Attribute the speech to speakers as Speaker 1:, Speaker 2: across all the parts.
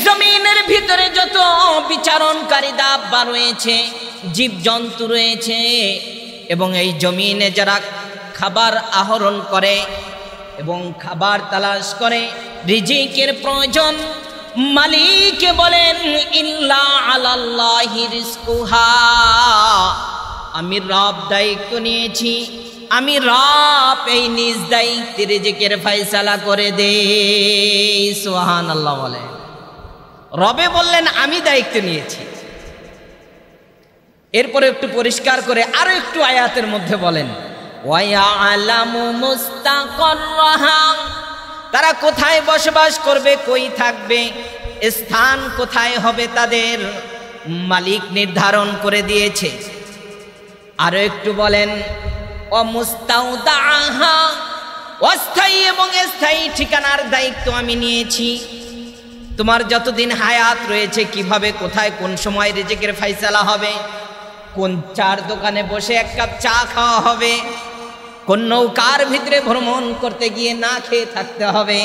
Speaker 1: জমিনের ভিতরে যত বিচরণকারী দাব্বা রয়েছে, জীবজন্তু রয়েছে, এবং এই জমিনে যারা খাবার আহরণ করে এবং খাবার তালাশ করে, রিজিকের প্রয়োজন, মালিক বলেন ইল্লা আলাল্লাহি রিজকুহা, আমি রব দায়িত্ব নিয়েছি, আমি রব এই নিজ দায়িত্বে রিজিকের ফয়সালা করে দেই। সুবহানাল্লাহ বলেন। রবে বললেন আমি দায়িত্ব নিয়েছি। এরপরে একটু পরিষ্কার করে আরো একটু আয়াতের মধ্যে বলেন ওয়ায়ালামু মুস্তাকাররাহা, তারা কোথায় বসবাস করবে, কই থাকবে, স্থান কোথায় হবে তাদের মালিক নির্ধারণ করে দিয়েছে। আরো একটু বলেন অমুস্তাউদাহা, অস্থায়ী এবং স্থায়ী ঠিকানার দায়িত্ব আমি নিয়েছি। তোমার যতদিন হায়াত রয়েছে কিভাবে কোথায় কোন সময় রিজিকের ফয়সালা হবে, কোন চার দোকানে বসে এক কাপ চা খাওয়া হবে, কোন নৌকার ভিতরে ভ্রমণ করতে গিয়ে না খেয়ে থাকতে হবে,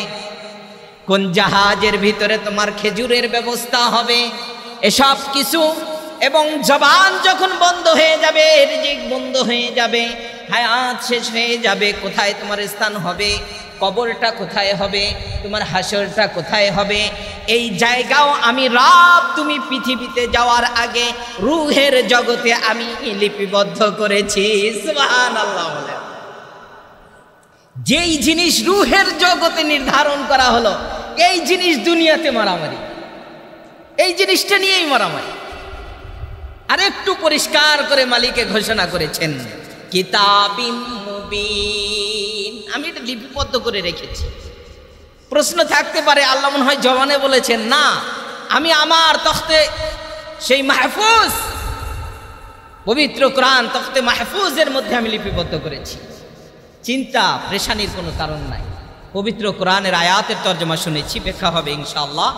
Speaker 1: কোন জাহাজের ভিতরে তোমার খেজুরের ব্যবস্থা হবে, এসব কিছু। এবং জবান যখন বন্ধ হয়ে যাবে, রিজিক বন্ধ হয়ে যাবে, হায়াত শেষ হয়ে যাবে, কোথায় তোমার স্থান হবে, কবরটা কোথায় হবে, তোমার হাসরটা কোথায় হবে, এই জায়গাও আমি রব তুমি পৃথিবীতে যাওয়ার আগে রূহের জগতে আমি লিপিবদ্ধ করেছি। সুবহানাল্লাহ বলেন। যেই জিনিস রূহের জগতে নির্ধারণ করা হলো, এই জিনিস দুনিয়াতে মারামারি, এই জিনিসটা নিয়েই মারামারি। আরেকটু পরিষ্কার করে মালিকে ঘোষণা করেছেন কিতাবিম মুবিন, আমি এটা লিপিবদ্ধ করে রেখেছি। প্রশ্ন থাকতে পারে আল্লাহ মনে হয় জবানে বলেছেন, না, আমি আমার তখতে সেই মাহফুজ পবিত্র কোরআন তখতে মাহফুজের মধ্যে আমি লিপিবদ্ধ করেছি। চিন্তা পেরেশানির কোনো কারণ নাই। পবিত্র কোরআনের আয়াতের তর্জমা শুনেছি, ব্যাখ্যা হবে ইনশাআল্লাহ।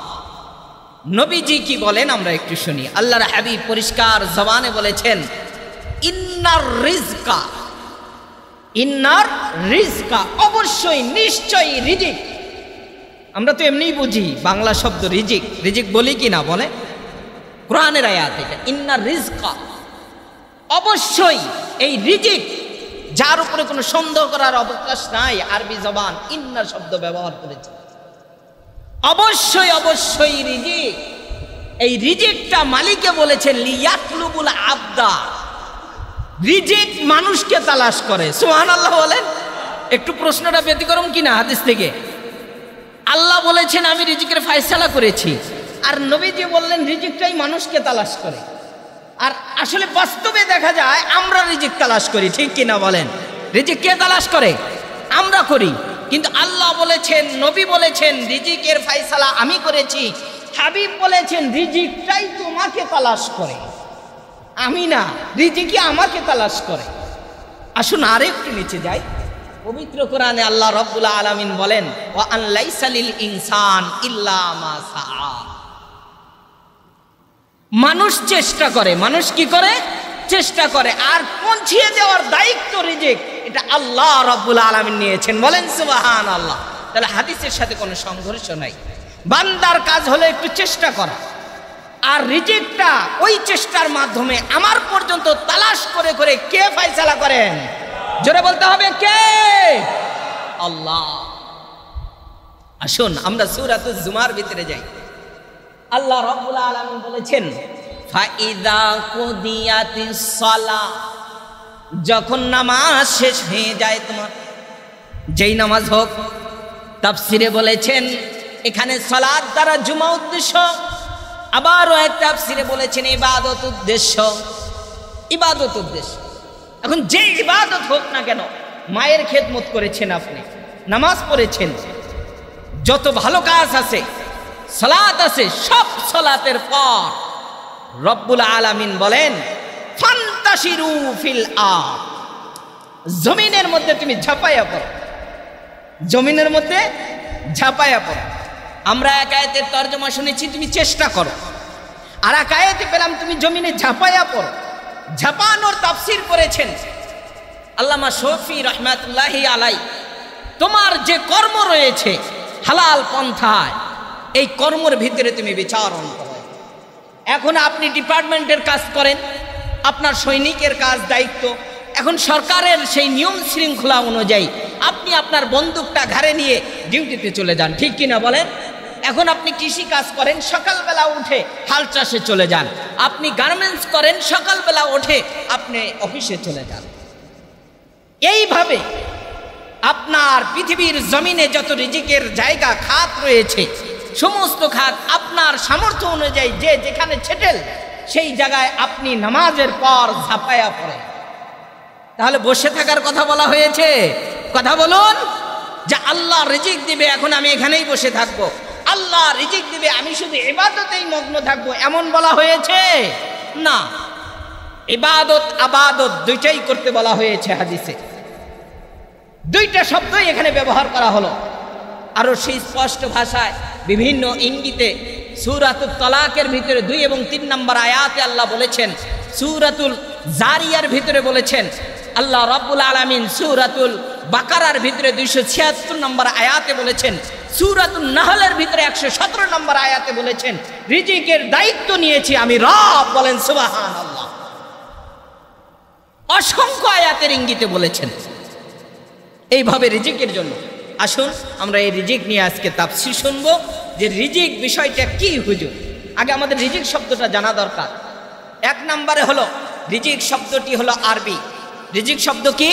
Speaker 1: নবীজি কি বলেন আমরা একটু শুনি। আল্লাহর হাবিব পরিষ্কার জবানে বলেছেন ইন্নার রিজকা, ইন্নার রিজকা, অবশ্যই নিশ্চয়ই রিজিক। আমরা তো এমনিই বুঝি বাংলা শব্দ রিজিক, রিজিক বলি কি না বলে, কোরআনের আয়াত এটা ইন্নার রিজকা, অবশ্যই এই রিজিক, যার উপরে কোনো সন্দেহ করার অবকাশ নাই। আরবি জবান ইন্না শব্দ ব্যবহার করেছে, অবশ্যই অবশ্যই রিজিক। এই রিজিকটা মালিকে বলেছেন লিয়াতলুবুল আবদা, রিজিক মানুষকে তালাশ করে। সুবহানাল্লাহ বলেন। একটু প্রশ্নটা ব্যতিক্রম কিনা হাদিস থেকে। আল্লাহ বলেছেন আমি রিজিকের ফয়সালা করেছি, আর নবীজি বললেন রিজিকটাই মানুষকে তালাশ করে। আর আসলে বাস্তবে দেখা যায় আমরা রিজিক তালাশ করি, ঠিক কিনা বলেন? রিজিক কে তালাশ করে? আমরা করি। কিন্তু আল্লাহ বলেছেন, নবী বলেছেন রিজিকের ফয়সালা আমি করেছি। হাবিব বলেছেন রিজিকটাই তোমাকে তালাশ করে, আমি না, রিজিকই আমাকে তালাশ করে। আসুন আরেকটু নিচে যাই। পবিত্র কোরআনে আল্লাহ রাব্বুল আলামিন বলেন ওয়া আন লাইসা লিল ইনসান ইল্লা মা সাআ। মানুষ চেষ্টা করে, মানুষ কি করে? চেষ্টা করে। আর পৌঁছিয়ে দেওয়ার দায়িত্ব রিজিক এটা আল্লাহ রাব্বুল আলামিন নিয়েছেন। বলেন সুবহানাল্লাহ। তাহলে হাদিসের সাথে কোনো সংঘর্ষ নাই। বান্দার কাজ হলো একটু চেষ্টা করা, আর রিজিকটা ওই চেষ্টার মাধ্যমে আমার পর্যন্ত তালাশ করে করে কে ফয়সালা করেন? জোরে বলতে হবে কে? আল্লাহ। আসুন আমরা সূরাতুজ জুমার ভিতরে যাই। আল্লাহ রাব্বুল আলামিন বলেছেন ফাইদা কুদিয়াতিস সালাহ, যখন নামাজ শেষ হয়ে যায় তোমার, যেই নামাজ হোক, তাফসিরে বলেছেন এখানে সালাত দ্বারা জুমা উদ্দেশ্য, আবারও এক তাফসিরে বলেছেন ইবাদত উদ্দেশ্য, ইবাদত উদ্দেশ্য। এখন যে ইবাদত হোক না কেন, মায়ের খেদমত করেছেন আপনি, নামাজ পড়েছেন, যত ভালো কাজ আছে, সালাত আছে, সব সালাতের পর রব্বুল আলামিন বলেন ফান্তাশিরু ফিল আরদ, জমিনের মধ্যে তুমি ঝাঁপাইয়া পড়ো, জমিনের মধ্যে ঝাঁপাইয়া পড়ো। আমরা এক আয়াতের তরজমা শুনেছি তুমি চেষ্টা করো, আর এক আয়াতে পেলাম তুমি জমিনে ঝাঁপাইয়া পড়ো। ঝাঁপানোর তাফসীর করেছেন আল্লামা শফি রাহমাতুল্লাহি আলাই। তোমার যে কর্ম রয়েছে হালাল পন্থায়, এই কর্মের ভিতরে তুমি বিচারণ করো। এখন আপনি ডিপার্টমেন্টের কাজ করেন, আপনার সৈনিকের কাজ দায়িত্ব, এখন সরকারের সেই নিয়ম শৃঙ্খলা অনুযায়ী আপনি আপনার বন্দুকটা ঘাড়ে নিয়ে ডিউটিতে চলে যান, ঠিক কিনা বলেন? এখন আপনি কৃষি কাজ করেন, সকালবেলা উঠে হাল চাষে চলে যান। আপনি গার্মেন্টস করেন, সকালবেলা উঠে আপনি অফিসে চলে যান। এইভাবে আপনার পৃথিবীর জমিনে যত রিজিকের জায়গা খাত রয়েছে, সমস্ত খাত আপনার সামর্থ্য অনুযায়ী যে যেখানে ছেটেল সেই জায়গায় আপনি নামাজের পর ঝাঁপায়া পড়েন। তাহলে বসে থাকার কথা বলা হয়েছে? কথা বলুন। যে আল্লাহ রিজিক দিবে, এখন আমি এখানেই বসে থাকবো, আল্লাহ রিজিক দিবে, আমি শুধু ইবাদতেই মগ্ন থাকবো, এমন বলা হয়েছে না। ইবাদত আবাদত দুইটাই করতে বলা হয়েছে হাদিসে। দুইটা শব্দই এখানে ব্যবহার করা হলো। আরো সেই স্পষ্ট ভাষায় বিভিন্ন ইঙ্গিতে সূরাতুল তালাকের ভিতরে 2 এবং 3 নম্বর আয়াতে আল্লাহ বলেছেন, সূরাতুল জারিয়ার ভিতরে বলেছেন, আল্লাহ রাব্বুল আলামিন সূরাতুল বাকারার ভিতরে 276 নম্বর আয়াতে বলেছেন, সূরাতুন নাহলের ভিতরে 117 নম্বর আয়াতে বলেছেন, রিজিকের দায়িত্ব নিয়েছি আমি রব। বলেন সুবহানাল্লাহ। অসংখ্য আয়াতের ইঙ্গিতে বলেছেন এইভাবে রিজিকের জন্য। আসুন আমরা এই রিজিক নিয়ে আজকে তাফসীর শুনবো, যে রিজিক বিষয়টা কি হুজুর। আগে আমাদের রিজিক শব্দটা জানা দরকার। 1 নম্বরে হলো রিজিক শব্দটি হলো আরবি। রিজিক শব্দ কি?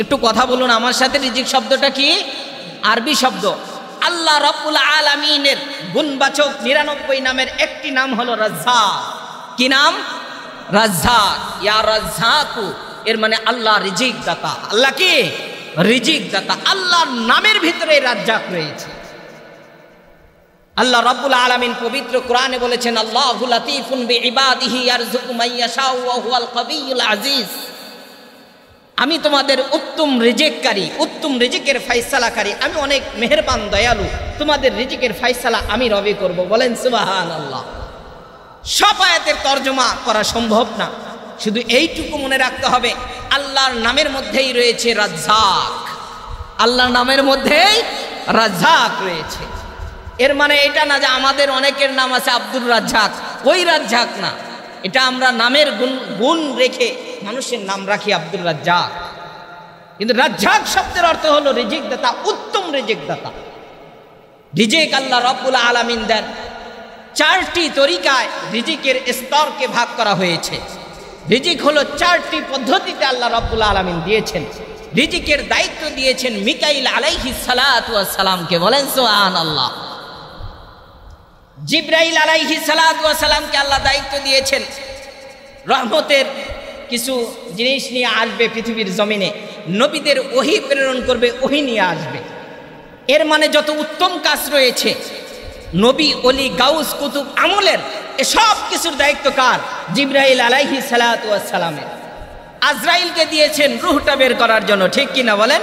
Speaker 1: একটু কথা বলুন আমার সাথে। রিজিক শব্দটা কি? আরবি শব্দ। আল্লাহ রাব্বুল আলামিনের গুণবাচক 99 নামের একটি নাম হলো রাজ্জাক। কি নাম? রাজ্জাক। ইয়া রাজ্জাকু, এর মানে আল্লাহ রিজিক দাতা। আল্লাহ কি? রিজিক দাতা। আল্লাহর নামের ভিতরে রাজ্জাক রয়েছে। আল্লাহ রাব্বুল আলামিন পবিত্র কোরআনে বলেছেন, আল্লাহু লাতীফুন বিইবাদিহি ইয়ারযুকু মান ইয়াশাউ ওয়া হুয়াল কাবিয়্যুল আজিজ। আমি তোমাদের উত্তম রিজিককারী, উত্তম রিজিকের ফয়সালাকারী, আমি অনেক মেহেরবান দয়ালু, তোমাদের রিজিকের ফয়সালা আমি রবি করব। বলেন সুবহানাল্লাহ। সব আয়াতের তরজমা করা সম্ভব না, শুধু এইটুকু মনে রাখতে হবে, আল্লাহর নামের মধ্যেই রয়েছে রাজ্জাক। আল্লাহর নামের মধ্যেই রাজ্জাক রয়েছে। এর মানে এটা না যে আমাদের অনেকের নাম আছে আব্দুর রাজ্জাক, ওই রাজ্জাক না। এটা আমরা নামের গুণ রেখে মানুষের নাম রাখি আব্দুর রাজ্জাক, কিন্তু রাজ্জাক শব্দের অর্থ হলো রিজিক দাতা, উত্তম রিজিক দাতা। রিজিক আল্লাহ রাব্বুল আলামিন দেন। 4টি তরিকায় রিজিকের স্তরকে ভাগ করা হয়েছে। রিজিক হলো 4টি পদ্ধতিতে আল্লাহ রাব্বুল আলামিন দিয়েছেন। রিজিকের দায়িত্ব দিয়েছেন মিকাইল আলাইহিস সালাতু ওয়াস সালামকে। বলেন সুবহানাল্লাহ। জিবরাইল আলাইহিস সালাতু ওয়াস সালামকে আল্লাহ দায়িত্ব দিয়েছেন রহমতের কিছু জিনিস নিয়ে আসবে পৃথিবীর জমিনে, নবীদের ওহী প্রেরণ করবে, ওহী নিয়ে আসবে। এর মানে যত উত্তম কাজ রয়েছে, নবী ওলি গাউস কুতুব আমলের, এসব কিছুর দায়িত্ব কার? জিবরাইল আলাইহিস সালাতু ওয়াস সালামের। আজরাইলকে দিয়েছেন রূহটা বের করার জন্য, ঠিক কিনা বলেন?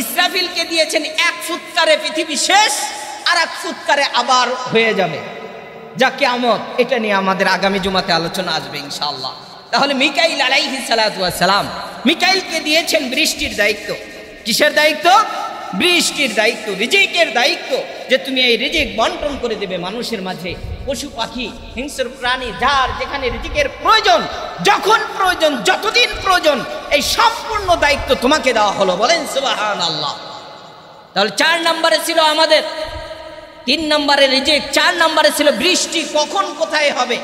Speaker 1: ইসরাফিলকে দিয়েছেন 1 ফুৎকারে পৃথিবী শেষ, আর 1 ফুৎকারে আবার হয়ে যাবে যা কিয়ামত। এটা নিয়ে আমাদের আগামী জুমাতে আলোচনা আসবে ইনশাআল্লাহ। তাহলে মিকাইল আলাইহিস সালাতু ওয়াস সালাম, মিকাইলকে দিয়েছেন বৃষ্টির দায়িত্ব। কিসের দায়িত্ব? বৃষ্টির দায়িত্ব, রিজিকের দায়িত্ব, যে তুমি এই রিজিক বন্টন করে দেবে মানুষের মাঝে। পশু পাখি, হিংস্র প্রাণী, যার যেখানে রিজিকের প্রয়োজন, যখন প্রয়োজন, যতদিন প্রয়োজন, এই সম্পূর্ণ দায়িত্ব তোমাকে দেওয়া হলো। বলেন সুবহানাল্লাহ। তাহলে 4 নম্বরে ছিল আমাদের, 3 নম্বরে রিজিক, 4 নম্বরে ছিল বৃষ্টি কখন কোথায় হবে।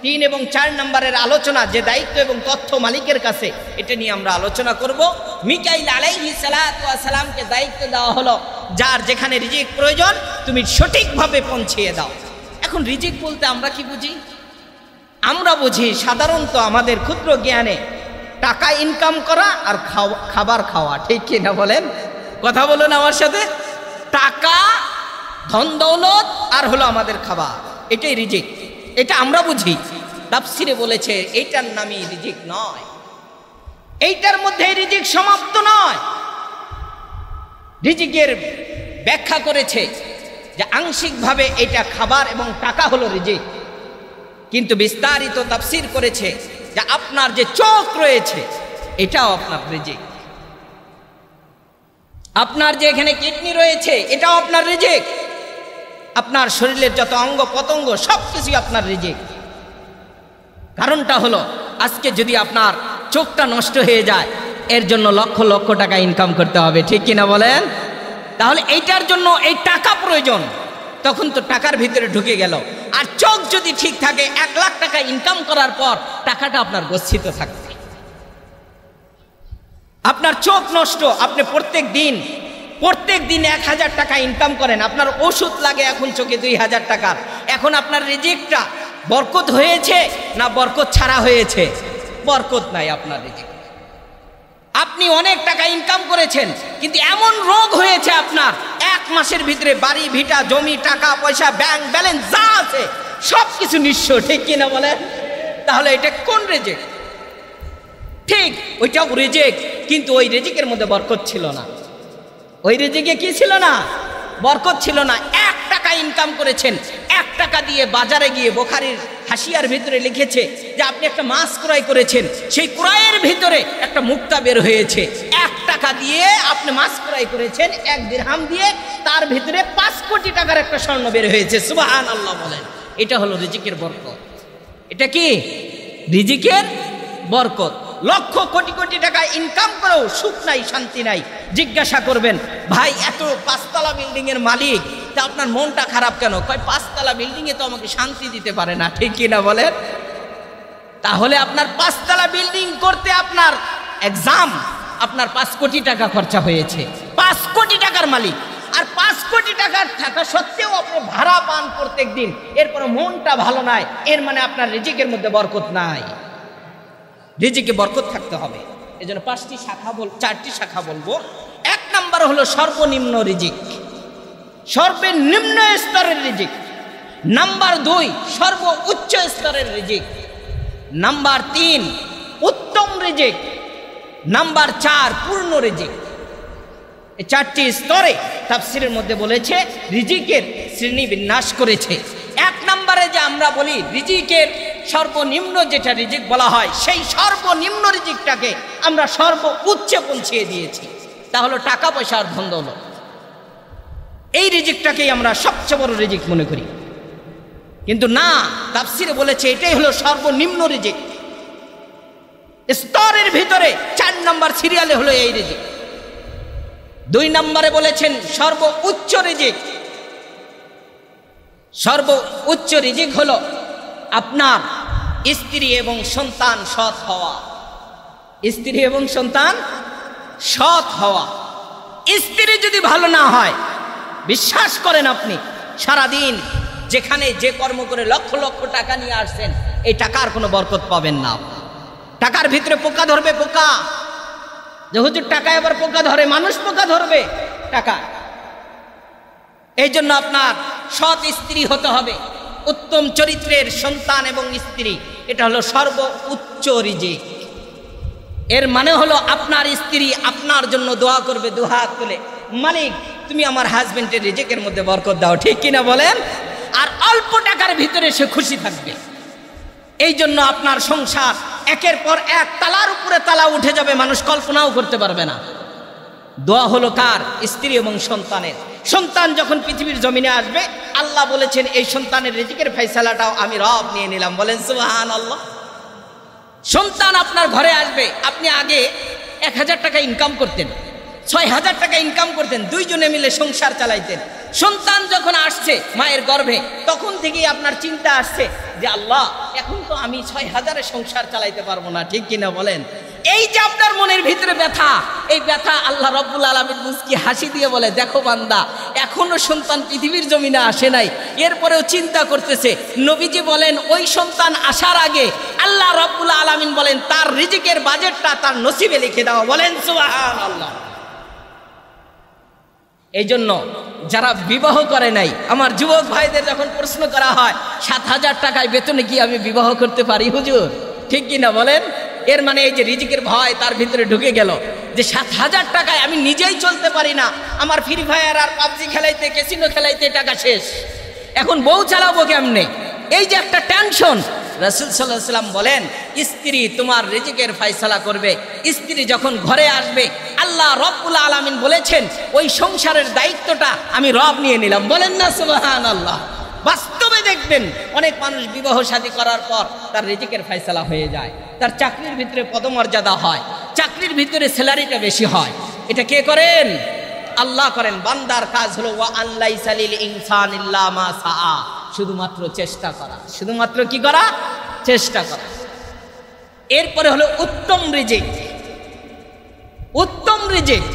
Speaker 1: 3 এবং 4 নম্বরের আলোচনা, যে দায়িত্ব এবং তথ্য মালিকের কাছে, এটা নিয়ে আমরা আলোচনা করব। মিকাইল আলাইহিস সালাতু ওয়াস সালামকে দায়িত্ব দেওয়া হলো, যার যেখানে রিজিক প্রয়োজন তুমি সঠিকভাবে পৌঁছিয়ে দাও। এখন রিজিক বলতে আমরা কি বুঝি? আমরা বুঝি সাধারণত আমাদের ক্ষুদ্র জ্ঞানে টাকা ইনকাম করা আর খাবার খাওয়া, ঠিক কি না বলেন? কথা বলুন আমার সাথে। টাকা, ধন দৌলত আর হলো আমাদের খাবার, এটাই রিজিক। এটা আমরা বুঝি। তাফসীরে বলেছে এইটার নামই রিজিক নয়, এইটার মধ্যে রিজিক সমাপ্ত নয়। রিজিকের ব্যাখ্যা করেছে যে আংশিকভাবে এটা খাবার এবং টাকা হলো রিজিক, কিন্তু বিস্তারিত তাফসীর করেছে যে আপনার যে চোখ রয়েছে এটাও আপনার রিজিক, আপনার যে এখানে কিডনি রয়েছে এটাও আপনার রিজিক, আপনার শরীরের যত অঙ্গ পতঙ্গ সব কিছুই আপনার রিজিক। কারণটা হলো আজকে যদি আপনার চোখটা নষ্ট হয়ে যায়, এর জন্য লক্ষ লক্ষ টাকা ইনকাম করতে হবে, ঠিক কিনা বলেন? তাহলে এইটার জন্য এই টাকা প্রয়োজন, তখন তো টাকার ভিতরে ঢুকে গেল। আর চোখ যদি ঠিক থাকে, 1 লাখ টাকা ইনকাম করার পর টাকাটা আপনার গচ্ছিত থাকবে। আপনার চোখ নষ্ট, আপনি প্রত্যেক দিন 1000 টাকা ইনকাম করেন, আপনার ওষুধ লাগে এখন চোখে 2000 টাকার। এখন আপনার রিজিকটা বরকত হয়েছে না বরকত ছাড়া হয়েছে? বরকত নাই আপনার রিজিক। আপনি অনেক টাকা ইনকাম করেছেন, কিন্তু এমন রোগ হয়েছে আপনার 1 মাসের ভিতরে বাড়ি ভিটা জমি টাকা পয়সা ব্যাংক ব্যালেন্স যা আছে সব কিছু নিঃস্ব, ঠিক কিনা বলেন? তাহলে এটা কোন রিজিক? ঠিক ওইটাও রিজিক, কিন্তু ওই রিজিকের মধ্যে বরকত ছিল না। ওই রিজিকে কি ছিল না? বরকত ছিল না। 1 টাকা ইনকাম করেছেন, 1 টাকা দিয়ে বাজারে গিয়ে, বুখারীর হাসিয়ার ভিতরে লিখেছে যে আপনি একটা মাছ ক্রয় করেছেন, সেই ক্রয়ের ভিতরে একটা মুক্তা বের হয়েছে। 1 টাকা দিয়ে আপনি মাছ ক্রয় করেছেন, 1 দিরহাম দিয়ে, তার ভিতরে 5 কোটি টাকার একটা স্বর্ণ বের হয়েছে। সুবহানাল্লাহ বলেন। এটা হলো রিজিকের বরকত। এটা কি? রিজিকের বরকত। লক্ষ কোটি কোটি টাকা ইনকাম করেও সুখ নাই, শান্তি নাই। জিজ্ঞাসা করবেন, ভাই এত 5 তলা বিল্ডিং এর মালিক, তা আপনার মনটা খারাপ কেন? কয় 5 তলা বিল্ডিং এ তো আমাকে শান্তি দিতে পারে না, ঠিক কিনা বলেন? তাহলে আপনার 5 তলা বিল্ডিং করতে আপনার এক্সাম, আপনার 5 কোটি টাকা খরচা হয়েছে। 5 কোটি টাকার মালিক, আর 5 কোটি টাকার থাকা সত্ত্বেও আপনি ভাড়া পান প্রত্যেক দিন, এরপর মনটা ভালো নাই, এর মানে আপনার রিজিকের মধ্যে বরকত নাই। রিজিকে বরকত থাকতে হবে। এজন্য 4টি শাখা বলবো। 1 নাম্বার হলো সর্বনিম্ন রিজিক, সর্বনিম্ন স্তরের রিজিক। নাম্বার 2 সর্বোচ্চ স্তরের রিজিক। নাম্বার 3 উত্তম রিজিক। নাম্বার 4 পূর্ণ রিজিক। এই 4টি স্তরে তাফসীরের মধ্যে বলেছে রিজিকের শ্রেণী বিন্যাস করেছে। 1 নম্বরে যে আমরা বলি রিজিকের সর্বনিম্ন যেটা রিজিক বলা হয়, সেই সর্বনিম্ন রিজিকটাকে আমরা সর্বোচ্চে পৌঁছিয়ে দিয়েছি। তা হলো টাকা পয়সার ধন দৌলত। এই রিজিকটাকেই আমরা সবচেয়ে বড় রিজিক মনে করি, কিন্তু না, তাফসীরে বলেছে এটাই হলো সর্বনিম্ন রিজিক। স্তরের ভিতরে 4 নম্বর সিরিয়ালে হলো এই রিজিক। 2 নম্বরে বলেছেন সর্বোচ্চ রিজিক। সর্বোচ্চ রিজিক হলো আপনার স্ত্রী এবং সন্তান সৎ হওয়া। স্ত্রী এবং সন্তান সৎ হওয়া। স্ত্রী যদি ভালো না হয়, বিশ্বাস করেন আপনি সারাদিন যেখানে যে কর্ম করে লক্ষ লক্ষ টাকা নিয়ে আসছেন, এই টাকার কোনো বরকত পাবেন না। টাকার ভিতরে পোকা ধরবে, পোকা। যে হুজুর টাকায় আবার পোকা ধরে, মানুষ পোকা ধরবে টাকা। এই জন্য আপনার সৎ স্ত্রী হতে হবে, উত্তম চরিত্রের সন্তান এবং স্ত্রী। এটা হলো সর্বোচ্চ রিজিক। এর মানে হলো আপনার স্ত্রী আপনার জন্য দোয়া করবে, দুহাত তুলে, মালিক তুমি আমার হাজবেন্ডের রিজিকের মধ্যে বরকত দাও, ঠিক কিনা বলেন? আর অল্প টাকার ভিতরে সে খুশি থাকবে। এই জন্য আপনার সংসার একের পর এক তালার উপরে তালা উঠে যাবে, মানুষ কল্পনাও করতে পারবে না। দোয়া হলো কার? স্ত্রী এবং সন্তানের। সন্তান যখন পৃথিবীর জমিনে আসবে, আল্লাহ বলেছেন এই সন্তানের রিজিকের ফয়সালাটাও আমি রব নিয়ে নিলাম। বলেন সুবহানাল্লাহ। সন্তান আপনার ঘরে আসবে, আপনি আগে 1000 টাকা ইনকাম করতেন, 6000 টাকা ইনকাম করতেন, 2 জনে মিলে সংসার চালাইতেন। সন্তান যখন আসছে মায়ের গর্ভে, তখন থেকেই আপনার চিন্তা আসছে যে আল্লাহ, এখন তো আমি 6000-এ সংসার চালাইতে পারবো না, ঠিক কিনা বলেন? এই যে আপনার মনের ভিতরে ব্যথা, এই ব্যথা আল্লাহ রব্বুল আলামিন মুস্কি হাসি দিয়ে বলে, দেখো বান্দা, এখনো সন্তান পৃথিবীর জমিনে আসে নাই, এরপরেও চিন্তা করতেছে। নবীজি বলেন ওই সন্তান আসার আগে আল্লাহ রব্বুল আলামিন বলেন তার রিজিকের বাজেটটা তার নসিবে লিখে দাও। বলেন সুবহানাল্লাহ। এই জন্য যারা বিবাহ করে নাই, আমার যুবক ভাইদের যখন প্রশ্ন করা হয় 7000 টাকায় বেতনে কি আমি বিবাহ করতে পারি হুজুর, ঠিক কিনা বলেন? এর মানে এই যে রিজিকের ভয় তার ভিতরে ঢুকে গেল, যে 7000 টাকায় আমি নিজেই চলতে পারি না, আমার ফ্রি ফায়ার আর পাবজি খেলাইতে, ক্যাসিনো খেলাইতে টাকা শেষ, এখন বউ চালাবো কেমনে? এই যে একটা টেনশন, রাসূল সাল্লাল্লাহু আলাইহি ওয়াসাল্লাম বলেন, স্ত্রী তোমার রিজিকের ফয়সালা করবে। স্ত্রী যখন ঘরে আসবে, আল্লাহ রব্বুল আলামিন বলেছেন ওই সংসারের দায়িত্বটা আমি রব নিয়ে নিলাম। বলেন না সুবহানাল্লাহ। বাস্তবে দেখবেন অনেক মানুষ বিবাহ শাদী করার পর তার রিজিকের ফয়সালা হয়ে যায়, তার চাকরির ভিতরে পদমর্যাদা হয়, চাকরির ভিতরে স্যালারিটা বেশি হয়। এটা কে করেন? আল্লাহ করেন। বান্দার কাজ হলো ওয়া আনলাইসা লিল ইনসানি ইল্লা মা সাআ, শুধুমাত্র চেষ্টা করা। শুধুমাত্র কি করা? চেষ্টা করা। এরপরে হলো উত্তম রিজিক। উত্তম রিজিক,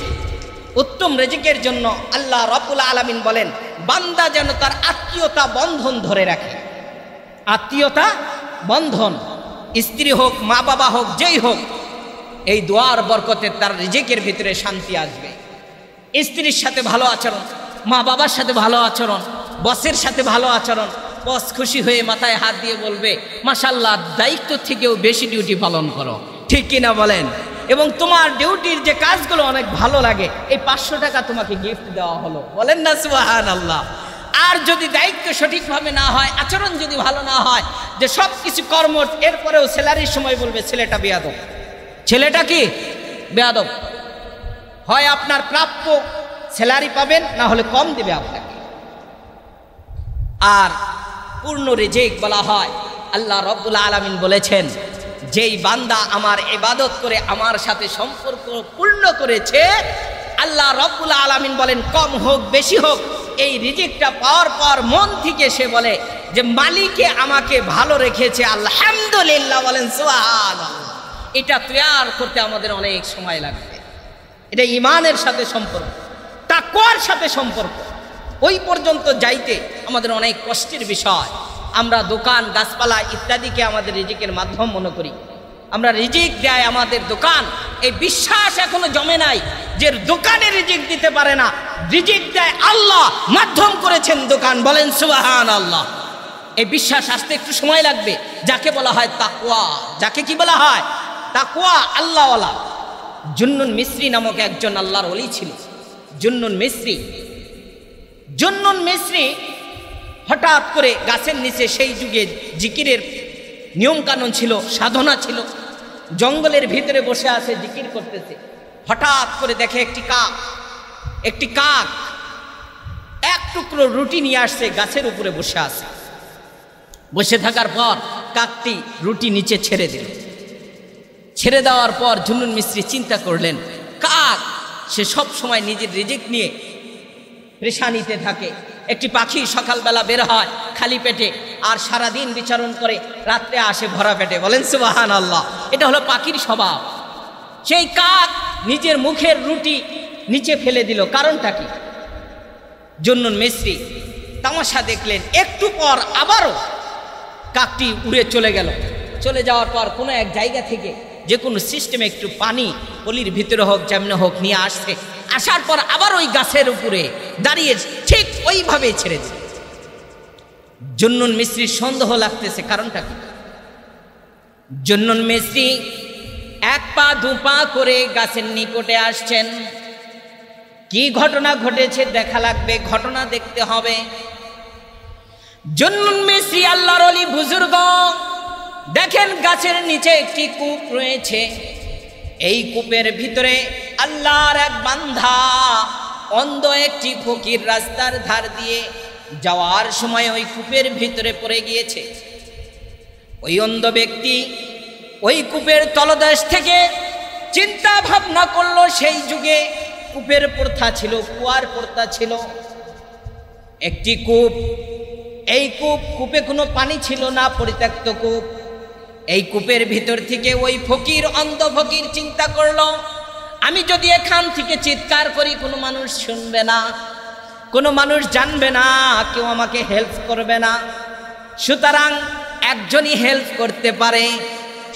Speaker 1: উত্তম রিজিকের জন্য আল্লাহ রাব্বুল আলামিন বলেন বান্দা যেন তার আত্মীয়তা বন্ধন ধরে রাখে। আত্মীয়তা বন্ধন, স্ত্রী হোক, মা বাবা হোক, যেই হোক, এই দোয়ার বরকতে তার রিজিকের ভিতরে শান্তি আসবে। স্ত্রীর সাথে ভালো আচরণ, মা বাবার সাথে ভালো আচরণ, বসের সাথে ভালো আচরণ। বস খুশি হয়ে মাথায় হাত দিয়ে বলবে মাশাআল্লাহ, দায়িত্ব থেকেও বেশি ডিউটি পালন করো। ঠিক কিনা বলেন? এবং তোমার ডিউটির যে কাজগুলো অনেক ভালো লাগে, এই 500 টাকা তোমাকে গিফট দেওয়া হলো। বলেন না সুবহানাল্লাহ। আর যদি দায়িত্ব সঠিকভাবে না হয়, আচরণ যদি ভালো না হয়, যে সব কিছু কর্মঠ, এরপরেও স্যালারির সময় বলবে ছেলেটা বেয়াদব। ছেলেটা কি? বেয়াদব। হয় আপনার প্রাপ্য স্যালারি পাবেন, না হলে কম দেবে আপনাকে। আর পূর্ণ রিজিক বলা হয়, আল্লাহ রাব্বুল আলামিন বলেছেন যেই বান্দা আমার ইবাদত করে আমার সাথে সম্পর্ক পূর্ণ করেছে, আল্লাহ রাব্বুল আলামিন বলেন কম হোক বেশি হোক, এই রিজিকটা পাওয়ার পর মন থেকে সে বলে যে মালিকে আমাকে ভালো রেখেছে, আলহামদুলিল্লাহ। বলেন সুবহানাল্লাহ। এটা তৈয়ার করতে আমাদের অনেক সময় লাগবে। এটা ঈমানের সাথে সম্পর্ক, তাকওয়ার সাথে সম্পর্ক। ওই পর্যন্ত যাইতে আমাদের অনেক কষ্টের বিষয়। আমরা দোকান, গাছপালা ইত্যাদিকে আমাদের রিজিকের মাধ্যম মনে করি। আমরা রিজিক দেয় আমাদের দোকান, এই বিশ্বাস এখনো জমে নাই যে দোকানে রিজিক দিতে পারে না, রিজিক দেয় আল্লাহ, মাধ্যম করেছেন দোকান। বলেন সুবহানাল্লাহ। এই বিশ্বাস আসতে একটু সময় লাগবে। যাকে বলা হয় তাকওয়া। যাকে কি বলা হয়? তাকওয়া, আল্লাহওয়ালা। জুন্নুন মিসরি নামক একজন আল্লাহর ওলি ছিল। জুন্নুন মিসরি হঠাৎ করে গাছের নিচে, সেই যুগে জিকিরের নিয়ম কানুন ছিল, সাধনা ছিল, জঙ্গলের ভিতরে বসে আছে, জিকির করতেছে। হঠাৎ করে দেখে একটি কাক এক টুকরো রুটি নিয়ে আসছে, গাছের উপরে বসে আছে। বসে থাকার পর কাকটি রুটি নিচে ছেড়ে দিল। ছেড়ে দেওয়ার পর জুন্নুন মিসরি চিন্তা করলেন, কাক সে সব সময় নিজের রিজিক নিয়ে পেরেশানিতে থাকে। একটি পাখি সকালবেলা বের হয় খালি পেটে, আর সারাদিন বিচরণ করে, রাত্রে আসে ভরা পেটে। বলেন সুবহানাল্লাহ। এটা হলো পাখির স্বভাব। সেই কাক নিজের মুখের রুটি নিচে ফেলে দিল। কারণটা কি? জুন্নুন মিসরি তামাশা দেখলেন। একটু পর আবারও কাকটি উড়ে চলে গেল। চলে যাওয়ার পর কোনো এক জায়গা থেকে যে কোনো সিস্টেমে একটু পানি পলির ভিতরে হোক, যেমন হোক, নিয়ে আসছে। আসার পর আবার ওই গাছের উপরে দাঁড়িয়ে ঠিক ওইভাবে ছেড়ে দিল। জুন্নুন মিসরির সন্দেহ লাগতেছে। কারণটা কি? জুন্নুন মিসরি এক পা দু পা করে গাছের নিকটে আসছেন। কি ঘটনা ঘটেছে দেখা লাগবে, ঘটনা দেখতে হবে। জুন্নুন মিসরি আল্লাহর ওলি বুজুর্গ, দেখেন গাছের নিচে একটি কূপ রয়েছে। এই কূপের ভিতরে আল্লাহর এক বান্দা, অন্ধ একটি ফকির, রাস্তার ধার দিয়ে যাওয়ার সময় ওই কূপের ভিতরে পড়ে গিয়েছে। ওই অন্ধ ব্যক্তি ওই কূপের তলদেশ থেকে চিন্তা ভাবনা করলো, সেই যুগে কূপের প্রথা ছিল, কুয়ার প্রথা ছিল। একটি কূপ, এই কূপে কোনো পানি ছিল না, পরিত্যক্ত কূপ। এই কূপের ভিতর থেকে ওই ফকির, অন্ধ ফকির চিন্তা করলো, আমি যদি এখান থেকে চিৎকার করি কোনো মানুষ শুনবে না, কোনো মানুষ জানবে না, কেউ আমাকে হেল্প করবে না। সুতরাং একজনই হেল্প করতে পারে।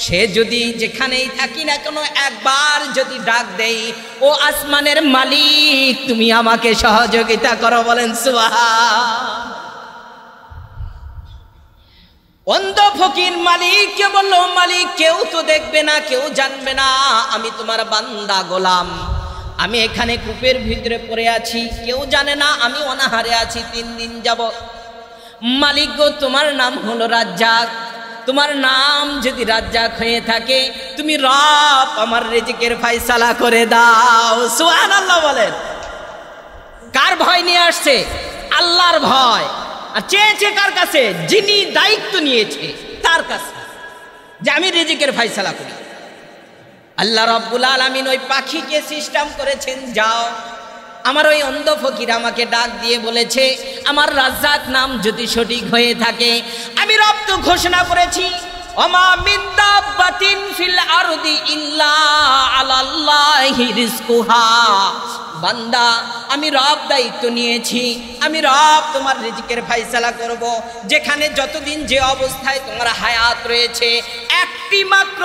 Speaker 1: সে যদি যেখানেই থাকি না কেন একবার যদি ডাক দেই, ও আসমানের মালিক তুমি আমাকে সহযোগিতা করো। বলেন সুবহান। অন্ধ ফকির মালিককে বলল, মালিক কেউ তো দেখবে না, কেউ জানবে না, আমি তোমার বান্দা গোলাম, আমি এখানে কূপের ভিতরে পড়ে আছি, কেউ জানে না, আমি অনাহারে আছি 3 দিন যাবত। মালিক গো, তোমার নাম হলো রাজ্জাক, তোমার নাম যদি রাজ্জাক হয়ে থাকে, তুমি রব আমার রিজিকের ফয়সালা করে দাও। সুবহানাল্লাহ বলেন। কার ভয় নিয়ে আসছে? আল্লাহর ভয়। আর চেয়েছে কার কাছে? যিনি দায়িত্ব নিয়েছে তার কাছে, যে আমি রিজিকের ফয়সালা করি। আল্লাহ রাব্বুল আলামিন ওই পাখিকে সিস্টেম করেছেন, যাও। আমার ওই অন্ধ ফকির আমাকে ডাক দিয়ে বলেছে, আমার রাজ্জাক নাম যদি সঠিক হয়ে থাকে, আমি রব তো ঘোষণা করেছি, ওমা মিন দাব্বাতিন ফিল আরদি ইল্লা আলাল্লাহি রিজকুহা। বান্দা, আমি রব দায়িত্ব নিয়েছি, আমি রব তোমার রিজিকের ফয়সালা করব। যেখানে যতদিন যে অবস্থায় তোমার হায়াত রয়েছে, একটি মাত্র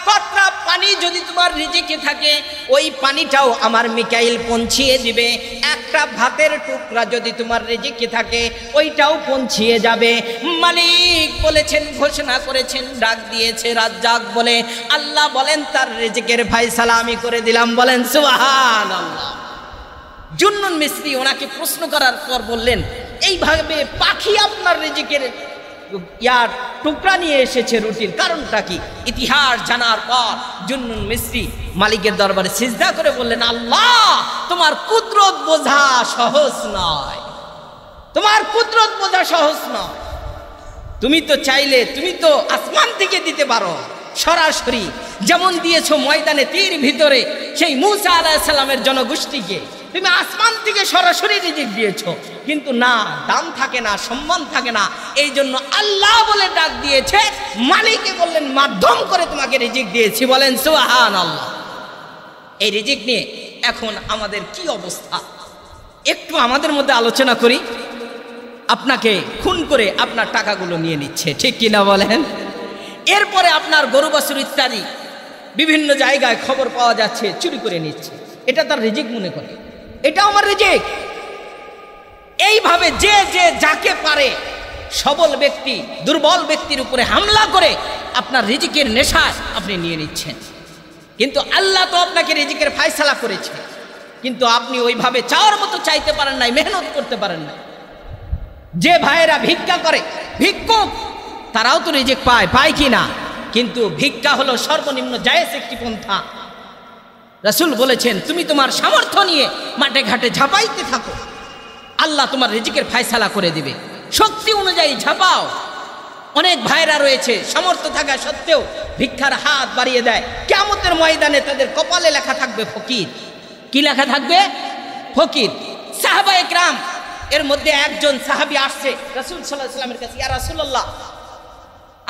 Speaker 1: কতরা পানি যদি তোমার রিজিকে থাকে, ওই পানিটাও আমার মিকাইল পৌঁছিয়ে দিবে। একটা ভাতের টুকরা যদি তোমার রিজিকে থাকে, ওইটাও পৌঁছিয়ে যাবে। মালিক বলেছেন, ঘোষণা করেছেন, ডাক দিয়েছে রাজ্জাক বলে। আল্লাহ বলেন তার রিজিকের ফয়সালা আমি করে দিলাম। বলেন সুবহানাল্লাহ। জুন্নুন মিসরি ওনাকে প্রশ্ন করার পর বললেন, এইভাবে পাখি আপনার রিজিকের ইয়ার টুকরা নিয়ে এসেছে, রুটির কারণটা কি? ইতিহাস জানার পর জুন্নুন মিসরি মালিকের দরবারে সিজদা করে বললেন, আল্লাহ, তোমার কুদরত বোঝা সহজ নয়, তোমার কুদরত বোঝা সহজ নয়। তুমি তো চাইলে তুমি তো আসমান থেকে দিতে পারো সরাসরি, যেমন দিয়েছো ময়দানে তীর ভিতরে সেই মূসা আলাইহিস সালামের জনগোষ্ঠীকে, তুমি আসমান থেকে সরাসরি রিজিক দিয়েছো। কিন্তু না, দাম থাকে না, সম্মান থাকে না, এই জন্য আল্লাহ বলে ডাক দিয়েছে, মালিকে বললেন মাধ্যম করে তোমাকে রিজিক দিয়েছি। বলেন সুবহানাল্লাহ। এই রিজিক নিয়ে এখন আমাদের কি অবস্থা একটু আমাদের মধ্যে আলোচনা করি। আপনাকে খুন করে আপনার টাকাগুলো নিয়ে নিচ্ছে, ঠিক কিনা বলেন? এরপরে আপনার গরু বাছুর ইত্যাদি বিভিন্ন জায়গায় খবর পাওয়া যাচ্ছে চুরি করে নিচ্ছে, এটা তার রিজিক মনে করে, এটা আমার রিজিক। এইভাবে যে যে যাকে পারে সবল ব্যক্তি দুর্বল ব্যক্তির উপরে হামলা করে আপনার রিজিকের নেশা আপনি নিয়ে নিচ্ছেন। কিন্তু আল্লাহ তো আপনাকে রিজিকের ফয়সালা করেছে, কিন্তু আপনি ওইভাবে চাওয়ার মতো চাইতে পারেন নাই, মেহনত করতে পারেন নাই। যে ভাইয়েরা ভিক্ষা করে, ভিক্ষুক, তারাও তো রিজিক পায়, পায় কি না? কিন্তু ভিক্ষা হলো সর্বনিম্ন জায়েজ একটি পন্থা। রাসূল বলেছেন, তুমি তোমার সামর্থ্য নিয়ে মাঠে ঘাটে ঝাঁপাইতে থাকো, আল্লাহ তোমার রিজিকের ফয়সালা করে দিবে। শক্তি অনুযায়ী ঝাঁপাও। অনেক ভাইরা রয়েছে সামর্থ্য থাকা সত্ত্বেও ভিক্ষার হাত বাড়িয়ে দেয়, কিয়ামতের ময়দানে তাদের কপালে লেখা থাকবে ফকির। কি লেখা থাকবে? ফকির। সাহাবায়ে কেরাম এর মধ্যে একজন সাহাবী আসছে রাসূল সাল্লাল্লাহু আলাইহি ওয়াসাল্লামের কাছে, ইয়া রাসূলুল্লাহ,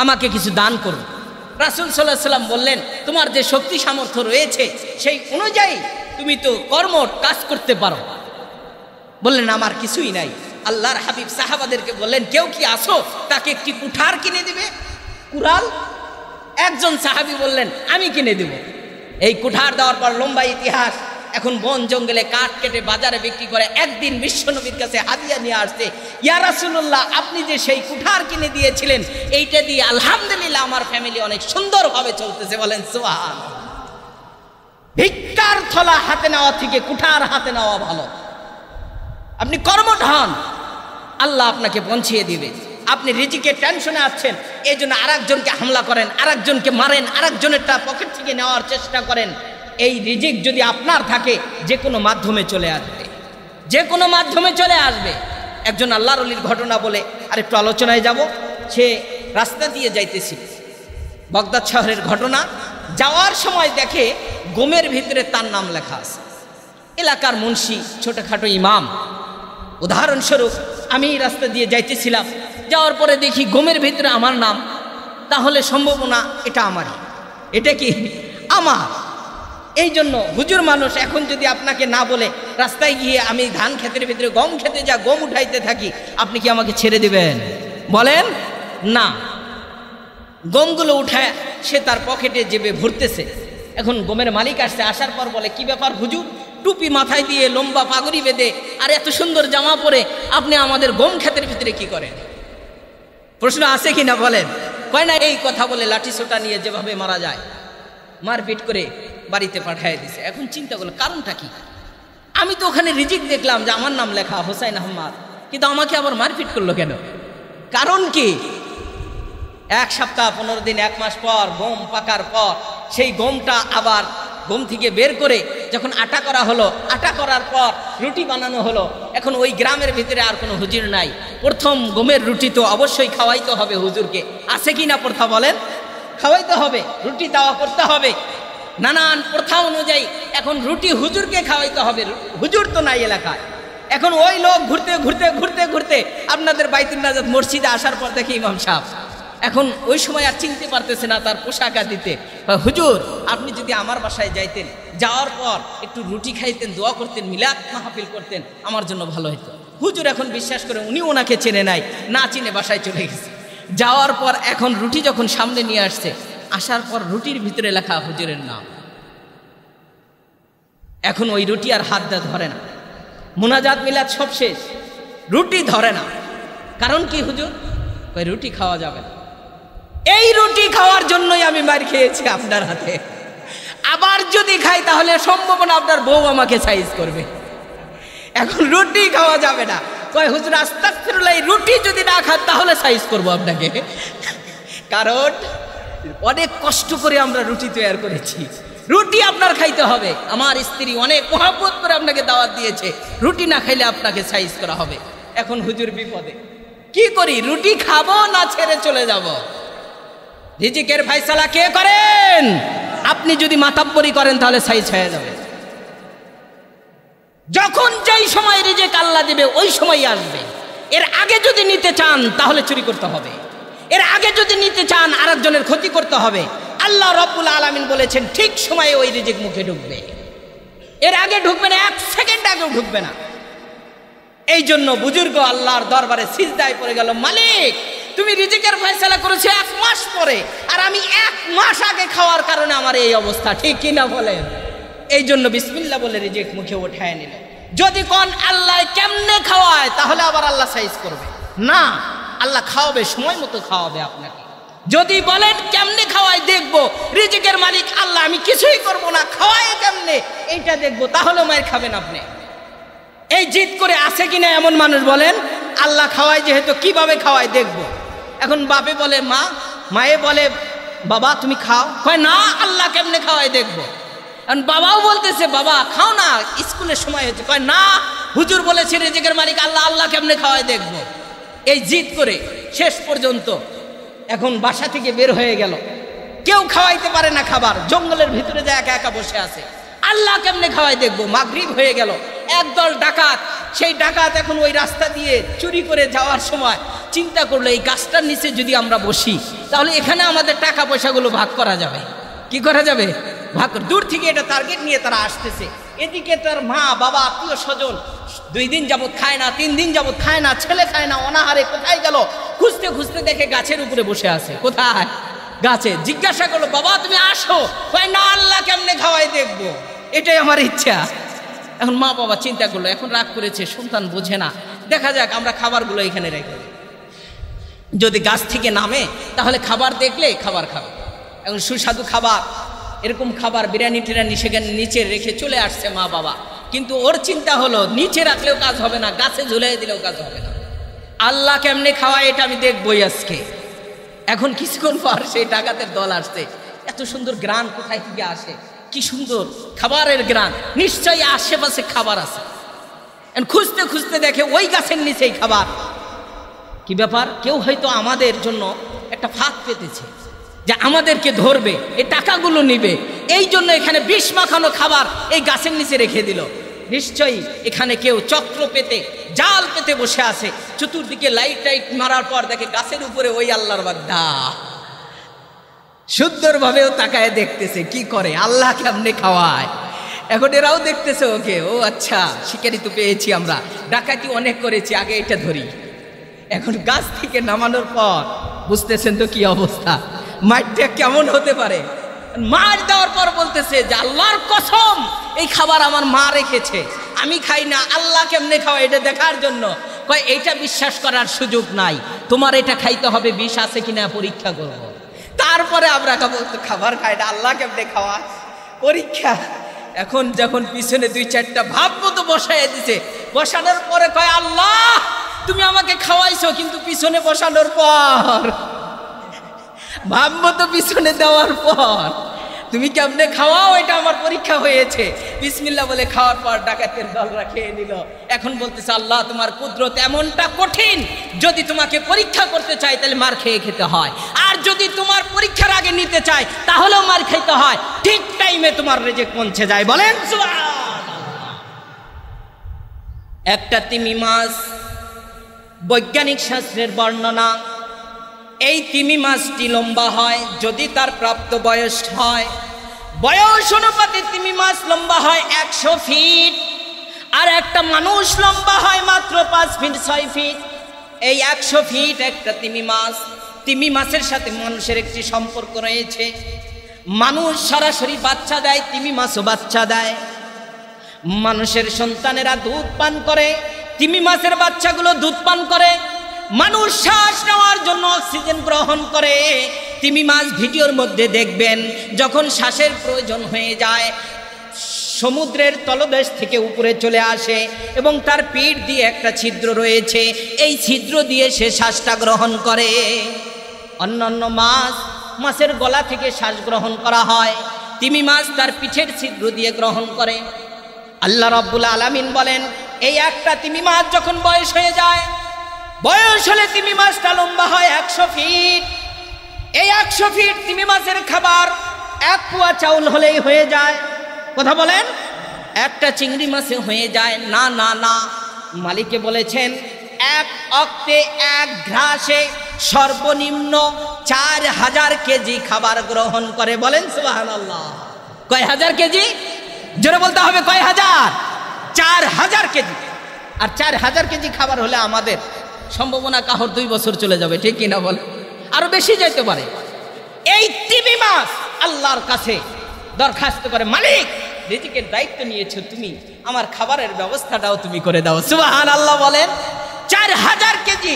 Speaker 1: আমাকে কিছু দান করুন। রাসূল সাল্লাল্লাহু আলাইহি ওয়াসাল্লাম বললেন, তোমার যে শক্তি সামর্থ্য রয়েছে সেই অনুযায়ী তুমি তো কর্মঠ কাজ করতে পারো। বললেন, আমার কিছুই নাই। আল্লাহর হাবিব সাহাবাদেরকে বললেন, কেউ কি আসো তাকে একটি কুঠার কিনে দিবে? কুড়াল? একজন সাহাবী বললেন, আমি কিনে দেব। এই কুঠার দেওয়ার পর লম্বা ইতিহাস। এখন বন জঙ্গলে কাঠ কেটে বাজারে বিক্রি করে। একদিন বিশ্বনবীর কাছে হাদিয়া নিয়ে আসছে, ইয়া রাসূলুল্লাহ, আপনি যে সেই কুঠার কিনে দিয়েছিলেন, এইটা দিয়ে আলহামদুলিল্লাহ আমার ফ্যামিলি অনেক সুন্দরভাবে চলতেছে। বলেন সুবহানাল্লাহ। ভিক্ষার থলা হাতে নেওয়া থেকে কুঠার হাতে নেওয়া ভালো। আপনি কর্মঠ হন, আল্লাহ আপনাকে পৌঁছিয়ে দিবে। আপনি রিজিকের টেনশনে আছেন, এই জন্য আরেকজনকে হামলা করেন, আরেকজনকে মারেন, আরেকজনেরটা পকেট থেকে নেওয়ার চেষ্টা করেন। এই রিজিক যদি আপনার থাকে, যে কোনো মাধ্যমে চলে আসবে, যে কোনো মাধ্যমে চলে আসবে। একজন আল্লাহর ওলির ঘটনা বলে আর একটু আলোচনায় যাব। সে রাস্তা দিয়ে যাইতেছিল, বাগদাদ শহরের ঘটনা। যাওয়ার সময় দেখে গমের ভিতরে তার নাম লেখা আছে। এলাকার মুন্সি, ছোটখাটো ইমাম। উদাহরণস্বরূপ আমি রাস্তা দিয়ে যাইতেছিলাম, যাওয়ার পরে দেখি গমের ভিতরে আমার নাম, তাহলে সম্ভাবনা এটা আমারই, এটা কি আমার। এই জন্য হুজুর মানুষ এখন যদি আপনাকে না বলে রাস্তায় গিয়ে আমি ধান ক্ষেতের ভিতরে গম খেতে যা গম উঠাইতে থাকি, আপনি কি আমাকে ছেড়ে দিবেন? বলেন না। গমগুলো উঠায় সে তার পকেটে জেবে ভরতেছে। এখন গমের মালিক আসছে, আসার পর বলে, কি ব্যাপার হুজুর, টুপি মাথায় দিয়ে লম্বা পাগড়ি বেঁধে আর এত সুন্দর জামা পরে আপনি আমাদের গম ক্ষেতের ভিতরে কি করেন? প্রশ্ন আছে কি না বলেন? কয় না, এই কথা বলে লাঠি সোটা নিয়ে যেভাবে মারা যায়, মারপিট করে বাড়িতে পাঠিয়ে দিছে। এখন চিন্তা করলো কারণটা কি? আমি তো ওখানে রিজিক দেখলাম যে আমার নাম লেখা হোসাইন আহমদ, কিন্তু আমাকে আবার মারপিট করলো কেন? কারণ কি? এক সপ্তাহ 15 দিন 1 মাস পর গম পাকার পর সেই গমটা আবার গম থেকে বের করে যখন আটা করা হলো, আটা করার পর রুটি বানানো হলো। এখন ওই গ্রামের ভিতরে আর কোনো হুজুর নাই। প্রথম গমের রুটি তো অবশ্যই খাওয়াইতে হবে হুজুরকে, আছে কি না প্রথা বলেন? খাওয়াইতে হবে, রুটি দাওয়া করতে হবে নানান প্রথা অনুযায়ী। এখন রুটি হুজুরকে খাওয়াইতে হবে, হুজুর তো নাই এলাকায়। এখন ওই লোক ঘুরতে ঘুরতে ঘুরতে ঘুরতে আপনাদের বাইতুল নাজাত মসজিদে আসার পর দেখি ইমাম সাহেব এখন ওই সময় আর চিনতে পারতেছে না তার পোশাক দিতে। হুজুর আপনি যদি আমার বাসায় যাইতেন, যাওয়ার পর একটু রুটি খাইতেন, দোয়া করতেন, মিলাদ মাহফিল করতেন, আমার জন্য ভালো হতো। হুজুর এখন বিশ্বাস করে উনি ওনাকে চেনে নাই, না চিনে বাসায় চলে গেছে। যাওয়ার পর এখন রুটি যখন সামনে নিয়ে আসছে, আসার পর রুটির ভিতরে লেখা হুজুরের নাম। এখন ওই রুটি আর হাত দিয়ে ধরে না, মুনাজাত মিলাদ সব শেষ, রুটি ধরে না। কারণ কি হুজুর? ওই রুটি খাওয়া যাবে না। এই রুটি খাওয়ার জন্যই আমি মার খেয়েছি আপনার হাতে। আবার যদি খাই তাহলে সম্ভাবনা আপনার বউ আমাকে সাইজ করবে। এখন রুটি খাওয়া যাবে না। কয় হুজুর আস্তাগফিরুল্লাহ, রুটি যদি না খান তাহলে সাইজ করব আপনাকে। কারণ অনেক কষ্ট করে আমরা রুটি তৈরি করেছি, রুটি আপনার খাইতে হবে। আমার স্ত্রী অনেক মহব্বত করে আপনাকে দাওয়াত দিয়েছে, রুটি না খাইলে আপনাকে সাইজ করা হবে। এখন হুজুর বিপদে, কি করি? রুটি খাবো না ছেড়ে চলে যাব? রিজিকের ফয়সালা কে করেন? আপনি যদি মাতাব্বরি করেন তাহলে সাইজ হয়ে যাবে। যখন যেই সময় রিজিক আল্লাহ দিবে ওই সময় আসবে। এর আগে যদি নিতে চান তাহলে চুরি করতে হবে, এর আগে যদি নিতে চান আরেকজনের ক্ষতি করতে হবে। আল্লাহ রাব্বুল আলামিন বলেছেন ঠিক সময়ে ওই রিজিক মুখে ঢুকবে, এর আগে ঢুকবে না, 1 সেকেন্ড আগেও ঢুকবে না। এই জন্য বুজুর্গ আল্লাহর দরবারে সিজদায় পড়ে গেল, মালিক তুমি রিজিকের ফয়সালা করেছো 1 মাস পরে, আর আমি 1 মাস আগে খাওয়ার কারণে আমার এই অবস্থা, ঠিক কিনা বলেন? এই জন্য বিসমিল্লাহ বলে রিজিক মুখে উঠায় নিল। যদি কোন আল্লাহ কেমনে খাওয়ায় তাহলে আবার আল্লাহ সাইজ করবে না, আল্লাহ খাওয়াবে, সময় মতো খাওয়াবে আপনাকে। যদি বলেন কেমনে খাওয়ায় দেখবো, রিজিকের মালিক আল্লাহ, আমি কিছুই করব না, খাওয়ায় কেমনে এইটা দেখবো, তাহলে মায়ের খাবেন আপনি। এই জিদ করে আছে কিনা এমন মানুষ বলেন? আল্লাহ খাওয়ায় যেহেতু কিভাবে খাওয়ায় দেখবো। এখন বাপে বলে মা, মায়ে বলে বাবা তুমি খাও, কয় না আল্লাহ কেমনে খাওয়ায় দেখবো। এখন বাবাও বলতেছে বাবা খাও না, স্কুলের সময় হচ্ছে, কয় না হুজুর বলেছে রিজিকের মালিক আল্লাহ, আল্লাহ কেমনে খাওয়ায় দেখবো। এই জিদ করে শেষ পর্যন্ত এখন বাসা থেকে বের হয়ে গেল, কেউ খাওয়াইতে পারে না খাবার, জঙ্গলের ভিতরে যায় একা একা বসে আছে। আল্লাহ কেমনে খাওয়াই দেখবো। মাগরিব হয়ে গেল, একদল ডাকাত, সেই ডাকাত এখন ওই রাস্তা দিয়ে চুরি করে যাওয়ার সময় চিন্তা করলো এই গাছটার নিচে যদি আমরা বসি তাহলে এখানে আমাদের টাকা পয়সাগুলো ভাগ করা যাবে। কি করা যাবে? ভাগ। দূর থেকে এটা টার্গেট নিয়ে তারা আসতেছে। এদিকে তার মা বাবা আত্মীয় স্বজন 2 দিন যাবত খায় না, 3 দিন যাবত খায় না, ছেলে খায় না, অনাহারে কোথায় গেল? খুঁজতে খুঁজতে দেখে গাছের উপরে বসে আছে। কোথায়? গাছে। জিজ্ঞাসা করলো বাবা তুমি আসো, কয় না আল্লাহ কেমনে খাওয়াই দেখবো, এটাই আমার ইচ্ছা। এখন মা বাবা চিন্তা করলো, এখন রাগ করেছে, সন্তান বোঝে না, দেখা যাক আমরা খাবারগুলো এখানে রেখে দিই, যদি গাছ থেকে নামে তাহলে খাবার দেখলে খাবার খাবে। এখন সুস্বাদু খাবার, এরকম খাবার বিরিয়ানি টিরানি সেখানে নিচে রেখে চলে আসছে মা বাবা। কিন্তু ওর চিন্তা হলো নিচে রাখলেও কাজ হবে না, গাছে ঝুলিয়ে দিলেও কাজ হবে না, আল্লাহ কেমনে খাওয়ায় এটা আমি দেখবই আজকে। এখন কিছুক্ষণ পর সেই ডাকাতের দল আসছে। এত সুন্দর গ্রান কোথায় থেকে আসে, কি সুন্দর খাবারের গ্রান, নিশ্চয়ই আশেপাশে খাবার আছে। খুঁজতে খুঁজতে দেখে ওই গাছের নিচেই খাবার। কি ব্যাপার? কেউ হয়তো আমাদের জন্য একটা ফাঁদ পেতেছে যে আমাদেরকে ধরবে, এই টাকাগুলো নিবে, এই জন্য এখানে বিষ মাখানো খাবার এই গাছের নিচে রেখে দিল। নিশ্চয়ই এখানে কেউ চক্র পেতে, জাল পেতে বসে আছে। চতুর্দিকে লাইট টাইট মারার পর দেখে গাছের উপরে ওই আল্লাহর বান্দা সুন্দরভাবেও তাকায় দেখতেছে কি করে, আল্লাহ কেমনে খাওয়ায়। এখন এরাও দেখতেছে ওকে, ও আচ্ছা শিকারি তো পেয়েছি আমরা, ডাকাতি অনেক করেছি, আগে এটা ধরি। এখন গাছ থেকে নামানোর পর বুঝতেছেন তো কি অবস্থা, মারটা কেমন হতে পারে। মার দেওয়ার পর বলতেছে যে আল্লাহর কসম এই খাবার আমার মা রেখেছে, আমি খাই না, আল্লাহ কেমনে খাওয়ায় এটা দেখার জন্য। কয় এইটা বিশ্বাস করার সুযোগ নাই, তোমার এটা খাইতে হবে, বিষ আছে কিনা পরীক্ষা করব, তারপরে আমরা খাবো। তো খাবার খাই না, আল্লাহ কেমনে খাওয়া পরীক্ষা। এখন যখন পিছনে 2-4টা ভাব মতো বসাই দিছে, বসানোর পরে কয় আল্লাহ তুমি আমাকে খাওয়াইছো, কিন্তু পিছনে বসানোর পর ভাববো তো পিছনে দেওয়ার পর তুমি কেমনে খাওয়াও, এটা আমার পরীক্ষা হয়েছে। বিসমিল্লাহ বলে খাওয়ার পর ডাকাতের দলরা খেয়ে নিল। এখন বলতেছে আল্লাহ তোমার কুদরত এমনটা কঠিন, যদি তোমাকে পরীক্ষা করতে চাই তাহলে মার খেয়ে খেতে হয়, আর যদি তোমার পরীক্ষার আগে নিতে চাই তাহলেও মার খেতে হয়। ঠিক টাইমে তোমার রিজিক পৌঁছে যায়। বলেন সুবহানাল্লাহ। একটা তিমি মাছ, বৈজ্ঞানিক শাস্ত্রের বর্ণনা, এই তিমি মাছটি লম্বা হয় যদি তার প্রাপ্ত বয়স হয়, বয়স অনুপাতে তিমি মাছ লম্বা হয় 100 ফিট, আর একটা মানুষ লম্বা হয় মাত্র 5 ফিট 6 ফিট। এই 100 ফিট একটা তিমি মাছ। তিমি মাছের সাথে মানুষের একটি সম্পর্ক রয়েছে। মানুষ সরাসরি বাচ্চা দেয়, তিমি মাছও বাচ্চা দেয়। মানুষের সন্তানেরা দুধ পান করে, তিমি মাছের বাচ্চাগুলো দুধ পান করে। মানুষ শ্বাস নেওয়ার জন্য অক্সিজেন গ্রহণ করে। তিমি মাছ ভিডিওর মধ্যে দেখবেন যখন শ্বাসের প্রয়োজন হয়ে যায় সমুদ্রের তলদেশ থেকে উপরে চলে আসে এবং তার পিঠ দিয়ে একটা ছিদ্র রয়েছে, এই ছিদ্র দিয়ে সে শ্বাসটা গ্রহণ করে। অন্যান্য মাছের গলা থেকে শ্বাস গ্রহণ করা হয়, তিমি মাছ তার পিঠের ছিদ্র দিয়ে গ্রহণ করে। আল্লাহ রাব্বুল আলামিন বলেন এই একটা তিমি মাছ যখন বয়স হয়ে যায়, বয়স হলে তিমি মাছটা লম্বা হয় 100 ফিট। এই 100 ফিট তিমি মাছের খাবার 1 পোয়া চাউল হলেই হয়ে যায়। কথা বলেন, একটা চিংড়ি মাছে হয়ে যায় না। না না, মালিকে বলেছেন এক অক্তে এক ঘ্রাসে সর্বনিম্ন 4000 কেজি খাবার গ্রহণ করে। বলেন সুবহানাল্লাহ। কয় হাজার কেজি? জোরে বলতে হবে, কয় হাজার? 4000 কেজি। আর 4000 কেজি খাবার হলে আমাদের সম্ভাবনা কাহর 2 বছর চলে যাবে, ঠিক কিনা বলে? আরো বেশি যাইতে পারে। এই তিমি মাছ আল্লাহর কাছে দরখাস্ত করে, মালিক রিজিকের দায়িত্ব নিয়েছো তুমি, আমার খাবারের ব্যবস্থাটাও তুমি করে দাও। সুবহানাল্লাহ বলেন। 4000 কেজি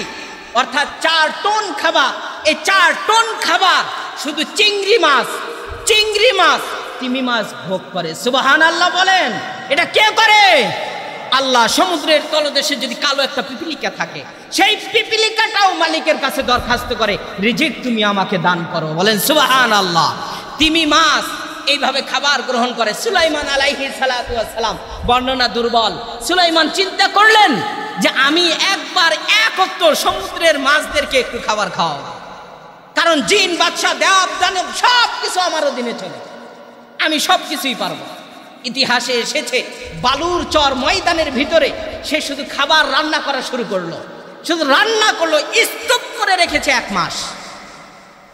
Speaker 1: অর্থাৎ 4 টন খাবার। এই 4 টন খাবার শুধু চিংড়ি মাছ তিমি মাছ ভোগ করে। সুবহানাল্লাহ বলেন। এটা কে করে? আল্লাহ। সমুদ্রের তলদেশে যদি কালো একটা পিপিলিকা থাকে, সেই পিপিলিকাটাও মালিকের কাছে দরখাস্ত করে রিজিক তুমি আমাকে দান করো। বলেন সুবহানাল্লাহ। তিমি মাছ এইভাবে খাবার গ্রহণ করে। সুলাইমান আলাইহিস সালাতু ওয়াস সালাম, বর্ণনা দুর্বল, সুলাইমান চিন্তা করলেন যে আমি একবার এক ওয়াক্ত সমুদ্রের মাছদেরকে একটু খাবার খাওয়াবো, কারণ জিন বাদশা দেব দানব সব কিছু আমার অধীনে চলে, আমি সব কিছুই পারবো। ইতিহাসে এসেছে বালুর চর ময়দানের ভিতরে সে শুধু খাবার রান্না করা শুরু করলো, শুধু রান্না করলো, স্তূপ করে রেখেছে 1 মাস।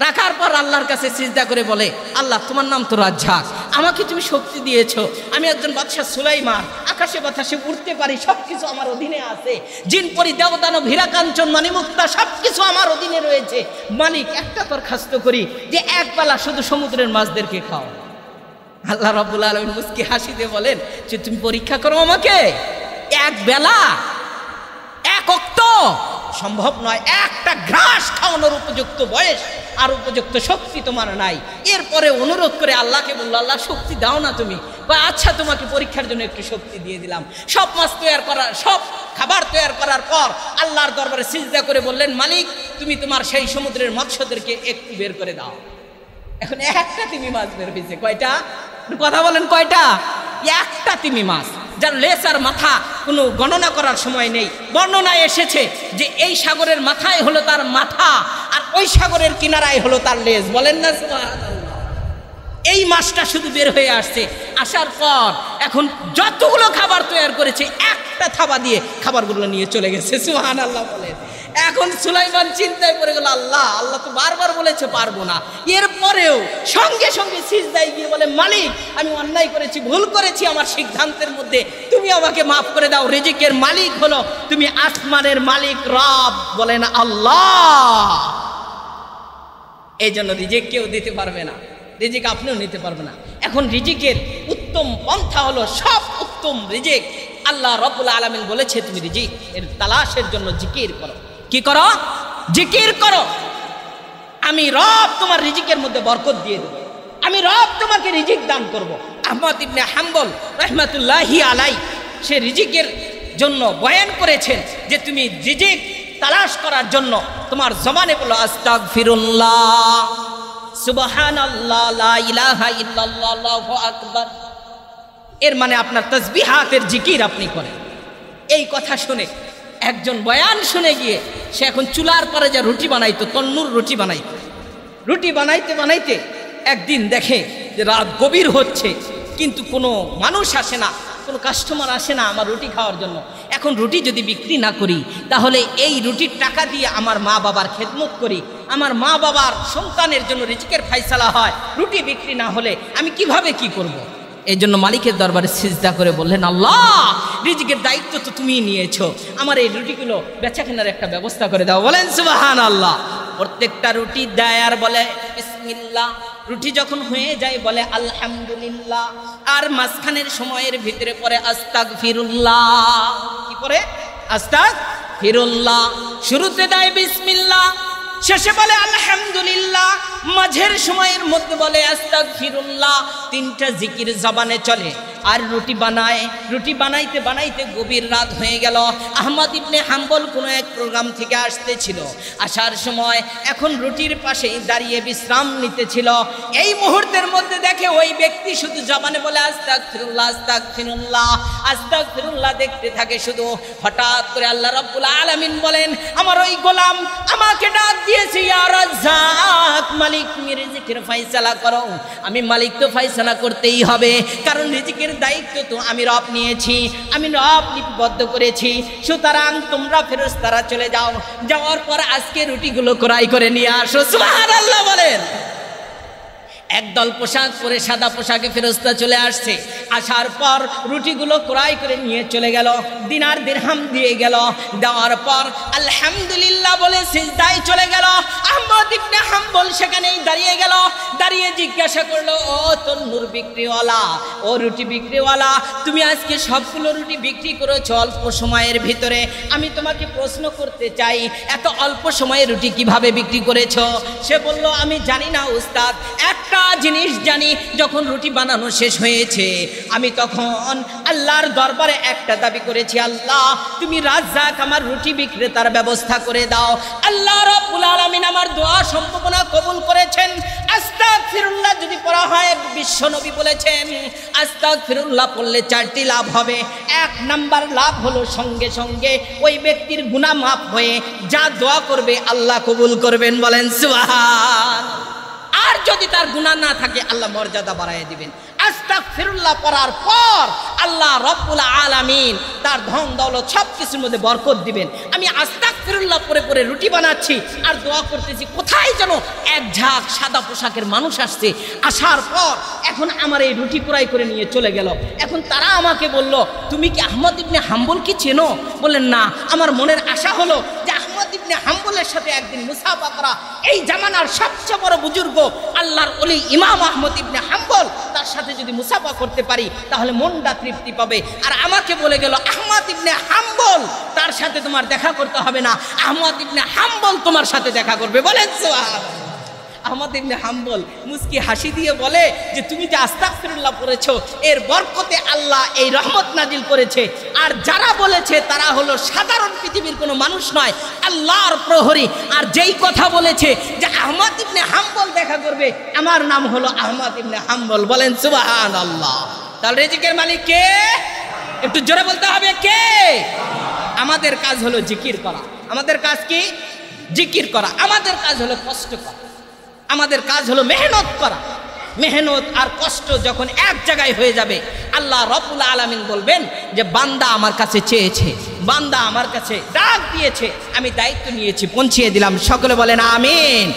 Speaker 1: রাখার পর আল্লাহর কাছে সিজদা করে বলে, আল্লাহ তোমার নাম তো রাজ্জাক, আমাকে তুমি শক্তি দিয়েছো, আমি একজন বাদশা সুলাইমান, আকাশে বাতাসে উড়তে পারি, সবকিছু আমার অধীনে আছে, জিন পরি দেবদানব হীরাকাঞ্চন মানিমুক্তা সবকিছু আমার অধীনে রয়েছে। মালিক একটা দরখাস্ত করি যে একবেলা শুধু সমুদ্রের মাছদেরকে খাও। আল্লাহ রাব্বুল আলামিন মুস্কি হাসি দিয়ে বলেন যে তুমি পরীক্ষা করো আমাকে, এক বেলা এক ওয়াক্ত সম্ভব নয়, একটা ঘাস খাওয়ানোর উপযুক্ত বয়স আর উপযুক্ত শক্তি তোমার নাই। এরপরে অনুরোধ করে আল্লাহকে বললো, আল্লাহ শক্তি দাও না তুমি। আচ্ছা তোমাকে পরীক্ষার জন্য একটু শক্তি দিয়ে দিলাম। সব মাছ তৈরি করার, সব খাবার তৈরি করার পর আল্লাহর দরবারে সিজদা করে বললেন, মালিক তুমি তোমার সেই সমুদ্রের মৎস্যদেরকে একটু বের করে দাও। এখন একটা তিমি মাছ বের হয়েছে। কয়টা? কথা বলেন, কয়টা? একটা তিমি মাছ, যার লেজ আর মাথা কোনো গণনা করার সময় নেই। বর্ণনায় এসেছে যে এই সাগরের মাথায় হলো তার মাথা আর ওই সাগরের কিনারায় হলো তার লেজ। বলেন না সুবহানাল্লাহ। এই মাছটা শুধু বের হয়ে আসছে। আসার পর এখন যতগুলো খাবার তৈরি করেছে একটা থাবা দিয়ে খাবারগুলো নিয়ে চলে গেছে। সুবহানাল্লাহ বলেন। এখন সুলাইমান চিন্তায় পড়ে গেল, আল্লাহ তো বারবার বলেছে পারবো না, এরপরেও সঙ্গে সঙ্গে সিজদায় গিয়ে বলে, মালিক আমি অন্যায় করেছি, ভুল করেছি আমার সিদ্ধান্তের মধ্যে, তুমি আমাকে মাফ করে দাও। রিজিকের মালিক হলো তুমি, আসমানের মালিক রব। বলেন আল্লাহ। এই জন্য রিজিক কেউ দিতে পারবে না, রিজিক আপনিও নিতে পারবে না। এখন রিজিকের উত্তম পন্থা হলো, সব উত্তম রিজিক আল্লাহ রাব্বুল আলামিন বলেছে তুমি রিজিক এর তালাশের জন্য জিকির করো। কি করো? জিকির করো। আমি রব তোমার রিজিকের মধ্যে বরকত দিয়ে দেব, আমি রব তোমাকে রিজিক দান করব। আহমদ ইবনে হাম্বল রাহমাতুল্লাহি আলাইহি সে রিজিকের জন্য বয়ান করেছেন যে তুমি রিজিক তালাশ করার জন্য তোমার জবানে বলো আস্তাগফিরুল্লাহ, সুবহানাল্লাহ, লা ইলাহা ইল্লাল্লাহ, আল্লাহু আকবার। এর মানে আপনার তাসবিহাতের জিকির আপনি করেন। এই কথা শুনে একজন বয়ান শুনে গিয়ে সে এখন চুলার পরে যা রুটি বানাইতো, তন্নুর রুটি বানাইতো, রুটি বানাইতে বানাইতে একদিন দেখে যে রাত গভীর হচ্ছে, কিন্তু কোনো মানুষ আসে না, কোনো কাস্টমার আসে না আমার রুটি খাওয়ার জন্য। এখন রুটি যদি বিক্রি না করি তাহলে এই রুটির টাকা দিয়ে আমার মা বাবার খেদমত করি, আমার মা বাবার সন্তানের জন্য রিজিকের ফায়সালা হয়, রুটি বিক্রি না হলে আমি কিভাবে কি করব। এই জন্য মালিকের দরবারে সিজদা করে বললেন, আল্লাহ রিজিকের দায়িত্ব তো তুমিই নিয়েছো, আমার এই রুটিগুলো বেচা কেনার একটা ব্যবস্থা করে দাও। বলেন সুবহানাল্লাহ। প্রত্যেকটা রুটি দেয় আর বলে বিসমিল্লাহ। রুটি যখন হয়ে যায় বলে আলহামদুলিল্লাহ, আর মাঝখানের সময়ের ভিতরে পরে আস্তাগফিরুল্লাহ। কি পরে? আস্তাগফিরুল্লাহ। শুরুতে দেয় বিসমিল্লাহ, শেষে বলে আলহামদুলিল্লাহ, মাঝের সময়ের মধ্যে বলে আস্তাগফিরুল্লাহ। তিনটা জিকির জবানে চলে আর রুটি বানায়। রুটি বানাইতে বানাইতে গভীর রাত হয়ে গেল। আহমদ ইবনে হাম্বল কোনো এক প্রোগ্রাম থেকে আসতেছিল, আসার সময় এখন রুটির পাশেই দাঁড়িয়ে বিশ্রাম নিতেছিল। এই মুহূর্তের মধ্যে দেখে ওই ব্যক্তি শুধু জবানে বলে আস্তাগফিরুল্লাহ, আস্তাগফিরুল্লাহ, আস্তাগফিরুল্লাহ দেখতে থাকে শুধু। হঠাৎ করে আল্লাহ রাব্বুল আলামিন বলেন, আমার ওই গোলাম আমাকে ডাক দিয়েছে, ইয়া রাজ্জাক, মালিক তুমি রিজিকের ফয়সালা করো। আমি মালিক তো ফয়সালা করতেই হবে, কারণ রিজিকের দায়িত্ব তো আমি রব নিয়েছি, আমি রব লিপিবদ্ধ করেছি। সুতরাং তোমরা ফেরেশতারা চলে যাও, যাওয়ার পর আজকে রুটিগুলো ক্রয় করে নিয়ে আসো। সুবহানাল্লাহ বলেন। একদল পোশাক পরে সাদা পোশাকে ফেরেশতা চলে আসছে। আসার পর রুটিগুলো ক্রয় করে নিয়ে চলে গেল, দিনার দিরহাম দিয়ে গেল। দেওয়ার পর আলহামদুলিল্লাহ বলে সিজদায় চলে গেল। আহমদ ইবনে হাম্বল সেখানেই দাঁড়িয়ে গেল। দাঁড়িয়ে জিজ্ঞাসা করলো, ও তন্নুর বিক্রিওয়ালা, ও রুটি বিক্রিওয়ালা, তুমি আজকে সবগুলো রুটি বিক্রি করেছো অল্প সময়ের ভিতরে। আমি তোমাকে প্রশ্ন করতে চাই, এত অল্প সময়ে রুটি কিভাবে বিক্রি করেছো? সে বলল, আমি জানি না উস্তাদ, একটা জিনিস জানি, যখন রুটি বানানো শেষ হয়েছে আমি তখন আল্লাহর দরবারে একটা দাবি করেছি, আল্লাহ তুমি রাজ্জাক, আমার রুটি বিক্রেতার ব্যবস্থা করে দাও। আল্লাহ রাব্বুল আলামিন আমার দোয়া সম্পূর্ণ কবুল করেছেন। আস্তাগফিরুল্লাহ যদি পড়া হয়, বিশ্ব নবী বলেছেন আস্তাগফিরুল্লাহ পড়লে 4টি লাভ হবে। 1 নাম্বার লাভ হলো সঙ্গে সঙ্গে ওই ব্যক্তির গুনাহ মাফ হয়ে যা দোয়া করবে আল্লাহ কবুল করবেন। বলেন সুবহানাল্লাহ। আর যদি তার গুনাহ না থাকে আল্লাহ মর্যাদা বাড়ায় দিবেন। আস্তাগফিরুল্লাহ পড়ার পর আল্লাহ রাব্বুল আলামিন তার ধন দৌলত সব কিছুর মধ্যে বরকত দিবেন। আমি আস্তাগফিরুল্লাহ পড়ে পড়ে রুটি বানাচ্ছি আর দোয়া করতেছি, কোথায় যেন এক ঝাঁক সাদা পোশাকের মানুষ আসছে। আসার পর এখন আমার এই রুটি ক্রয় করে নিয়ে চলে গেল। এখন তারা আমাকে বলল, তুমি কি আহমদ ইবনে হাম্বল কি চেনো? বললেন, না, আমার মনের আশা হলো যে আহমদ ইবনে হাম্বলের সাথে একদিন মুসাফা করা। এই জামানার সবচেয়ে বড় বুজুর্গ আল্লাহর ওলি ইমাম আহমদ ইবনে হাম্বল, তার সাথে যদি মুসাফা করতে পারি তাহলে মনটা তৃপ্তি পাবে। আর আমাকে বলে গেল, আহমদ ইবনে হাম্বল, তার সাথে তোমার দেখা করতে হবে না, আহমদ ইবনে হাম্বল তোমার সাথে দেখা করবে। বলেন সুবহানাল্লাহ। আহমদ ইবনে হাম্বল মুস্কি হাসি দিয়ে বলে যে তুমি যে আস্তাগফিরুল্লাহ পড়েছো এর বরকতে আল্লাহ এই রহমত নাজিল করেছে। আর যারা বলেছে তারা হলো সাধারণ পৃথিবীর কোনো মানুষ নয়, আল্লাহর প্রহরী। আর যেই কথা বলেছে যে আহমদ ইবনে হাম্বল দেখা করবে, আমার নাম হলো আহমদ ইবনে হাম্বল। বলেন সুবহানাল্লাহ। তাহলে রিজিকের মালিক কে? একটু জোরে বলতে হবে, কে? আমাদের কাজ হলো জিকির করা। আমাদের কাজ কি? জিকির করা। আমাদের কাজ হলো কষ্ট করা, আমাদের কাজ হলো মেহনত করা। মেহনত আর কষ্ট যখন এক জায়গায় হয়ে যাবে, আল্লাহ রাব্বুল আলামিন বলবেন যে বান্দা আমার কাছে চেয়েছে, বান্দা আমার কাছে ডাক দিয়েছে, আমি দায়িত্ব নিয়েছি, পৌঁছিয়ে দিলাম। সকলে বলেন আমিন।